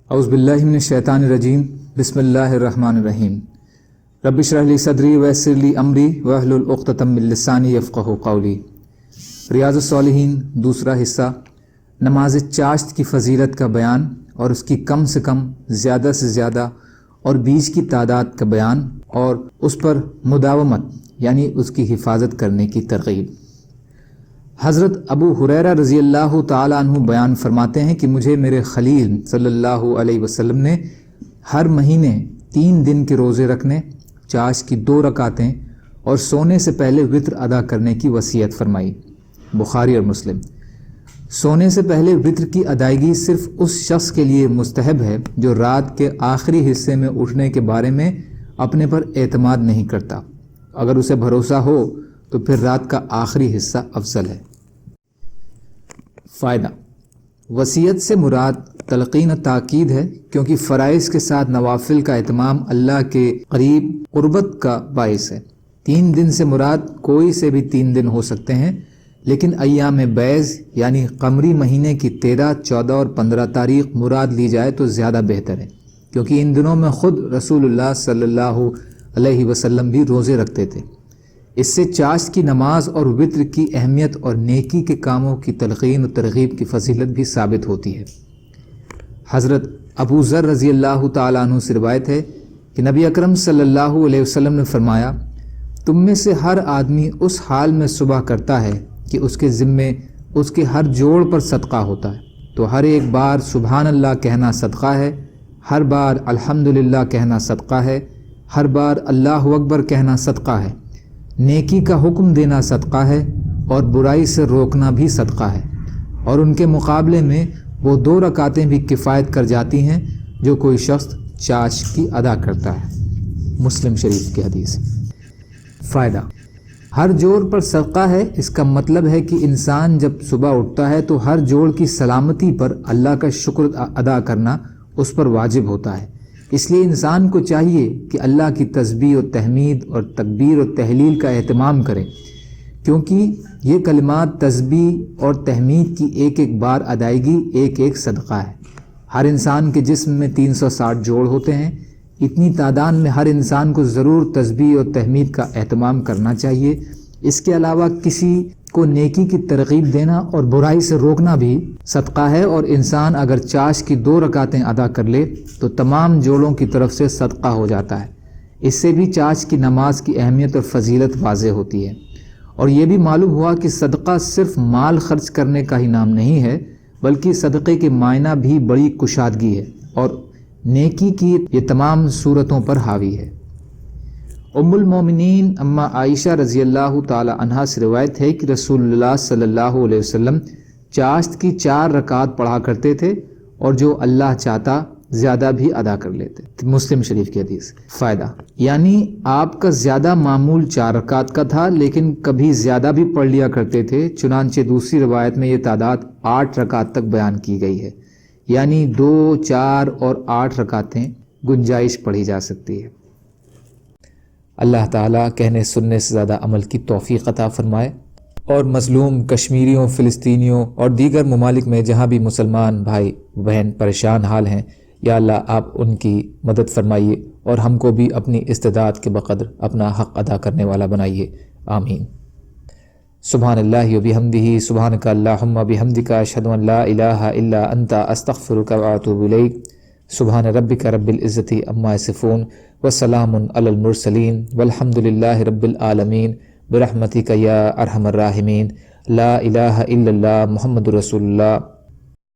اعوذ باللہ من الشیطان الرجیم بسم اللہ الرحمن الرحیم رب اشرح لی صدری ویسر لی امری واحلل عقدۃ من لسانی یفقہوا قولی۔ ریاض الصالحین دوسرا حصہ، نماز چاشت کی فضیلت کا بیان اور اس کی کم سے کم زیادہ سے زیادہ اور بیچ کی تعداد کا بیان اور اس پر مداومت یعنی اس کی حفاظت کرنے کی ترغیب۔ حضرت ابو ہریرہ رضی اللہ تعالیٰ عنہ بیان فرماتے ہیں کہ مجھے میرے خلیل صلی اللہ علیہ وسلم نے ہر مہینے 3 دن کے روزے رکھنے، چاشت کی 2 رکعتیں اور سونے سے پہلے وتر ادا کرنے کی وصیت فرمائی۔ بخاری اور مسلم۔ سونے سے پہلے وتر کی ادائیگی صرف اس شخص کے لیے مستحب ہے جو رات کے آخری حصے میں اٹھنے کے بارے میں اپنے پر اعتماد نہیں کرتا۔ اگر اسے بھروسہ ہو تو پھر رات کا آخری حصہ افضل ہے۔ فائدہ: وصیت سے مراد تلقین و تاکید ہے، کیونکہ فرائض کے ساتھ نوافل کا اہتمام اللہ کے قریب قربت کا باعث ہے۔ 3 دن سے مراد کوئی سے بھی 3 دن ہو سکتے ہیں، لیکن ایام بیض یعنی قمری مہینے کی 13، 14 اور 15 تاریخ مراد لی جائے تو زیادہ بہتر ہے، کیونکہ ان دنوں میں خود رسول اللہ صلی اللہ علیہ وسلم بھی روزے رکھتے تھے۔ اس سے چاشت کی نماز اور وتر کی اہمیت اور نیکی کے کاموں کی تلقین و ترغیب کی فضیلت بھی ثابت ہوتی ہے۔ حضرت ابو ذر رضی اللہ تعالیٰ عنہ سے روایت ہے کہ نبی اکرم صلی اللہ علیہ وسلم نے فرمایا، تم میں سے ہر آدمی اس حال میں صبح کرتا ہے کہ اس کے ذمے اس کے ہر جوڑ پر صدقہ ہوتا ہے، تو ہر ایک بار سبحان اللہ کہنا صدقہ ہے، ہر بار الحمدللہ کہنا صدقہ ہے، ہر بار اللہ اکبر کہنا صدقہ ہے، نیکی کا حکم دینا صدقہ ہے اور برائی سے روکنا بھی صدقہ ہے، اور ان کے مقابلے میں وہ 2 رکعتیں بھی کفایت کر جاتی ہیں جو کوئی شخص چاشت کی ادا کرتا ہے۔ مسلم شریف کی حدیث۔ فائدہ: ہر جوڑ پر صدقہ ہے، اس کا مطلب ہے کہ انسان جب صبح اٹھتا ہے تو ہر جوڑ کی سلامتی پر اللہ کا شکر ادا کرنا اس پر واجب ہوتا ہے۔ اس لیے انسان کو چاہیے کہ اللہ کی تسبیح و تحمید اور تکبیر و تحلیل کا اہتمام کرے، کیونکہ یہ کلمات تسبیح اور تحمید کی ایک ایک بار ادائیگی ایک ایک صدقہ ہے۔ ہر انسان کے جسم میں 360 جوڑ ہوتے ہیں، اتنی تعداد میں ہر انسان کو ضرور تسبیح اور تحمید کا اہتمام کرنا چاہیے۔ اس کے علاوہ کسی کو نیکی کی ترغیب دینا اور برائی سے روکنا بھی صدقہ ہے، اور انسان اگر چاشت کی 2 رکعتیں ادا کر لے تو تمام جوڑوں کی طرف سے صدقہ ہو جاتا ہے۔ اس سے بھی چاشت کی نماز کی اہمیت اور فضیلت واضح ہوتی ہے، اور یہ بھی معلوم ہوا کہ صدقہ صرف مال خرچ کرنے کا ہی نام نہیں ہے، بلکہ صدقے کے معنی بھی بڑی کشادگی ہے اور نیکی کی یہ تمام صورتوں پر حاوی ہے۔ ام المومنین اما عائشہ رضی اللہ تعالی عنہا سے روایت ہے کہ رسول اللہ صلی اللہ علیہ وسلم چاشت کی 4 رکعات پڑھا کرتے تھے، اور جو اللہ چاہتا زیادہ بھی ادا کر لیتے۔ مسلم شریف کی حدیث۔ فائدہ: یعنی آپ کا زیادہ معمول 4 رکعات کا تھا، لیکن کبھی زیادہ بھی پڑھ لیا کرتے تھے، چنانچہ دوسری روایت میں یہ تعداد 8 رکعات تک بیان کی گئی ہے، یعنی 2، 4 اور 8 رکعتیں گنجائش پڑھی جا سکتی ہے۔ اللہ تعالیٰ کہنے سننے سے زیادہ عمل کی توفیق عطا فرمائے، اور مظلوم کشمیریوں، فلسطینیوں اور دیگر ممالک میں جہاں بھی مسلمان بھائی بہن پریشان حال ہیں، یا اللہ آپ ان کی مدد فرمائیے اور ہم کو بھی اپنی استطاعت کے بقدر اپنا حق ادا کرنے والا بنائیے، آمین۔ سبحان اللہ و بحمدہ، سبحانک اللہم و بحمدک، اشہد ان لا الہ الا انت، استغفرک و اتوب الیک۔ سبحان ربک رب العزت عما یصفون وسلام علی المرسلین والحمد للہ رب العالمین برحمتک یا ارحم الراحمین۔ لا الہ الا اللہ محمد رسول اللہ۔